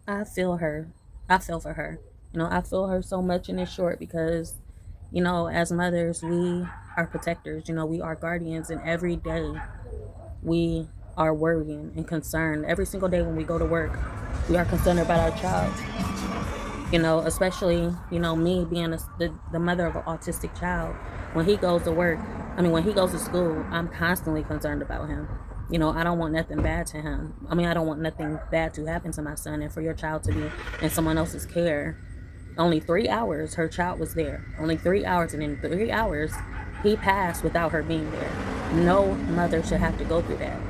I feel her. I feel for her. I feel her so much in this short because, as mothers, we are protectors. We are guardians, and every day we are worrying and concerned. Every single day when we go to work, we are concerned about our child. Especially, me being the mother of an autistic child. When he goes to work, when he goes to school, I'm constantly concerned about him. I don't want nothing bad to him. I don't want nothing bad to happen to my son, and for your child to be in someone else's care. Only 3 hours her child was there. Only 3 hours, and in 3 hours, he passed without her being there. No mother should have to go through that.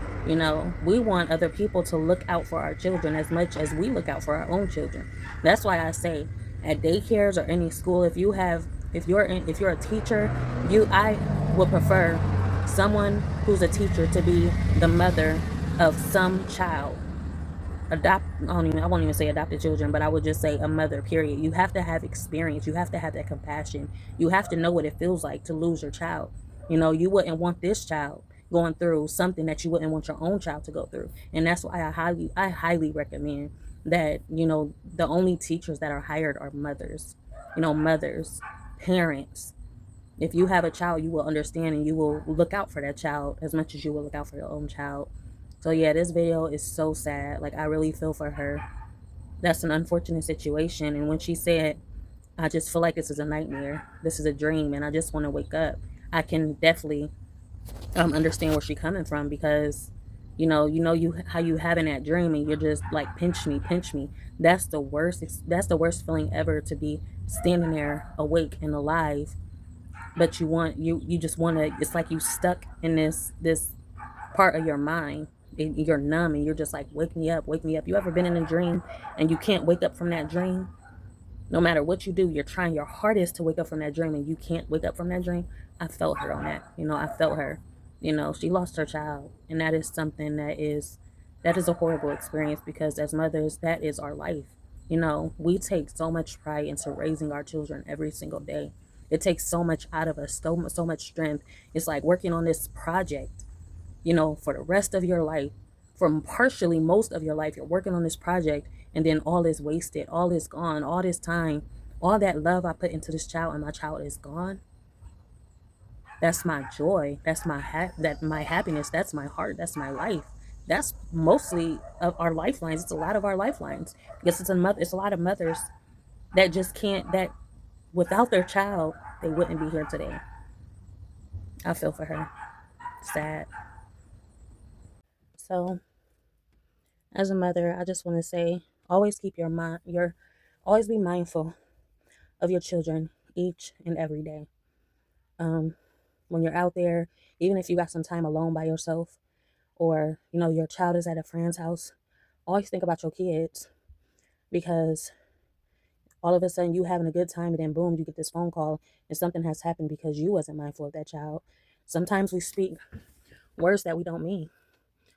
We want other people to look out for our children as much as we look out for our own children. That's why I say at daycares or any school, if you're a teacher, I would prefer someone who's a teacher to be the mother of some child. I won't even say adopted children, but I would just say a mother, period. You have to have experience. You have to have that compassion. You have to know what it feels like to lose your child. You wouldn't want this child going through something that you wouldn't want your own child to go through. And that's why I highly recommend that, the only teachers that are hired are mothers. Mothers, parents. If you have a child, you will understand and you will look out for that child as much as you will look out for your own child. So yeah, this video is so sad. Like, I really feel for her. That's an unfortunate situation. And when she said, I just feel like this is a nightmare, this is a dream, and I just want to wake up, I can definitely understand where she's coming from, because you how you having that dream and you're just like, pinch me, pinch me. That's the worst. That's the worst feeling ever, to be standing there awake and alive, but you just want to. It's like you stuck in this part of your mind. You're numb and you're just like, wake me up, wake me up. You ever been in a dream and you can't wake up from that dream? No matter what you do, you're trying your hardest to wake up from that dream and you can't wake up from that dream. I felt her on that. I felt her. She lost her child, and that is something that is a horrible experience, because as mothers, that is our life. We take so much pride into raising our children every single day. It takes so much out of us, so much strength. It's like working on this project, for the rest of your life. From partially most of your life, you're working on this project, and then all is wasted, all is gone, all this time, all that love I put into this child, and my child is gone. That's my joy. That's my happiness. That's my heart. That's my life. That's mostly of our lifelines. It's a lot of our lifelines, because it's a lot of mothers that just can't, that without their child, they wouldn't be here today. I feel for her. Sad. So, as a mother, I just want to say, always keep always be mindful of your children each and every day. When you're out there, even if you got some time alone by yourself, or your child is at a friend's house, always think about your kids, because all of a sudden you having a good time, and then boom, you get this phone call and something has happened because you wasn't mindful of that child. Sometimes we speak words that we don't mean.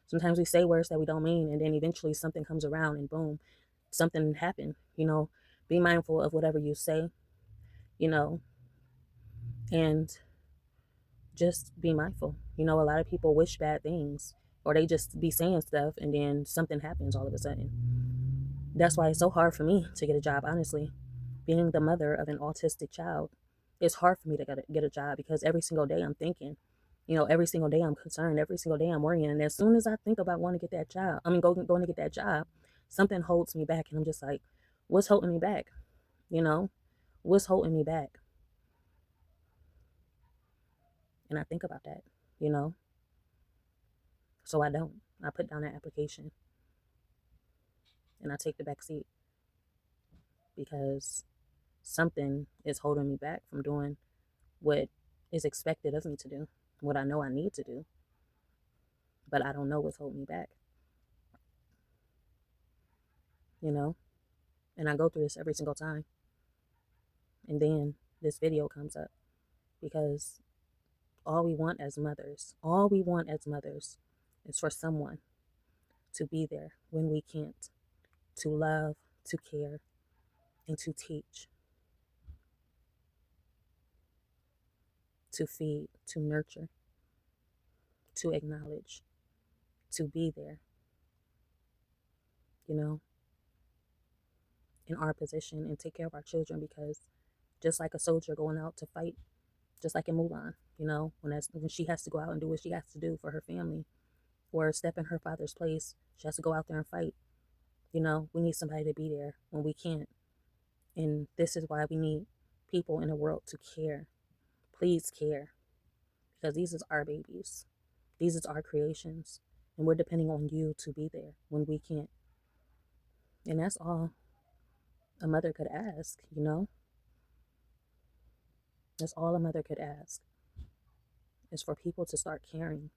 Sometimes we say words that we don't mean, and then eventually something comes around and boom, something happened. Be mindful of whatever you say, you know, and just be mindful. A lot of people wish bad things, or they just be saying stuff and then something happens all of a sudden. That's why it's so hard for me to get a job, honestly. Being the mother of an autistic child, it's hard for me to get a job, because every single day I'm thinking, every single day I'm concerned, every single day I'm worrying. And as soon as I think about wanting to get that job, going to get that job, something holds me back. And I'm just like, what's holding me back? You know, what's holding me back? And I think about that, you know, so I don't. I put down that application and I take the back seat, because something is holding me back from doing what is expected of me to do, what I know I need to do, but I don't know what's holding me back, you know? And I go through this every single time. And then this video comes up, because all we want as mothers is for someone to be there when we can't, to love, to care, and to teach, to feed, to nurture, to acknowledge, to be there, you know? in our position and take care of our children, because just like a soldier going out to fight, just like in Mulan, you know, when she has to go out and do what she has to do for her family, or step in her father's place, she has to go out there and fight. You know, we need somebody to be there when we can't. And this is why we need people in the world to care. Please care, because these is our babies. These is our creations. And we're depending on you to be there when we can't. And that's all a mother could ask, you know? That's all a mother could ask, is for people to start caring.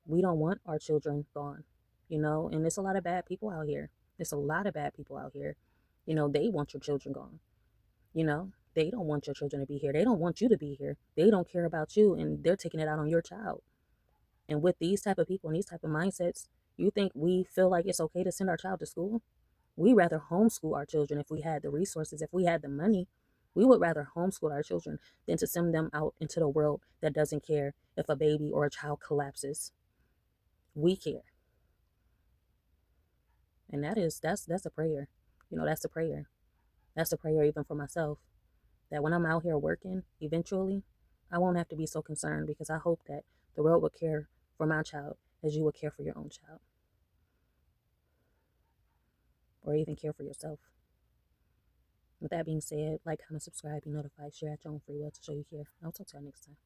We don't want our children gone, you know? And there's a lot of bad people out here. There's a lot of bad people out here. You know, they want your children gone. You know, they don't want your children to be here. They don't want you to be here. They don't care about you, and they're taking it out on your child. And with these type of people and these type of mindsets, you think we feel like it's okay to send our child to school? We rather homeschool our children if we had the resources, if we had the money. We would rather homeschool our children than to send them out into the world that doesn't care if a baby or a child collapses. We care. And that's a prayer. You know, that's a prayer. That's a prayer even for myself. That when I'm out here working, eventually, I won't have to be so concerned, because I hope that the world will care for my child as you would care for your own child. Or even care for yourself. With that being said, like, comment, subscribe, be notified, share at your own free will to show you care. I'll talk to you next time.